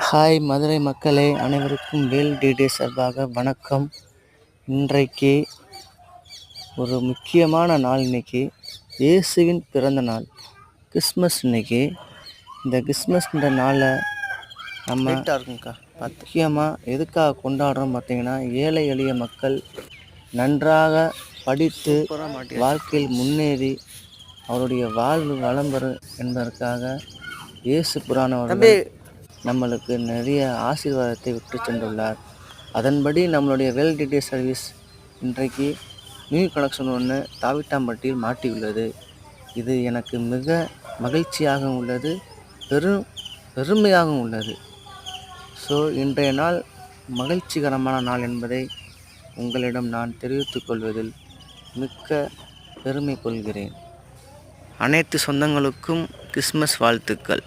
Hi Madurai மக்களே, அனைவருக்கும் வேல் டிடே சார்பாக வணக்கம். இன்றைக்கு ஒரு முக்கியமான நாள். இன்னைக்கு இயேசுவின் பிறந்த நாள், கிறிஸ்மஸ். இன்னைக்கு இந்த கிறிஸ்மஸ்ன்ற நாளை நம்ம முக்கியமாக எதுக்காக கொண்டாடுறோம் பார்த்தீங்கன்னா, ஏழை எளிய மக்கள் நன்றாக படித்து வாழ்க்கையில் முன்னேறி அவருடைய வாழ்வு வளம் பெறும் என்பதற்காக இயேசு புராணவர்கள் நம்மளுக்கு நிறைய ஆசீர்வாதத்தை விட்டு சென்றுள்ளார். அதன்படி நம்மளுடைய வெல் டிடே சர்வீஸ் இன்றைக்கு நியூ கனெக்ஷன் ஒன்று தாவிட்டாம்பட்டியில் மாட்டியுள்ளது. இது எனக்கு மிக மகிழ்ச்சியாகவும் உள்ளது, பெருமையாகவும் உள்ளது. ஸோ இன்றைய நாள் மகிழ்ச்சிகரமான நாள் என்பதை உங்களிடம் நான் தெரிவித்துக் கொள்வதில் மிக்க பெருமை கொள்கிறேன். அனைத்து சொந்தங்களுக்கும் கிறிஸ்மஸ் வாழ்த்துக்கள்.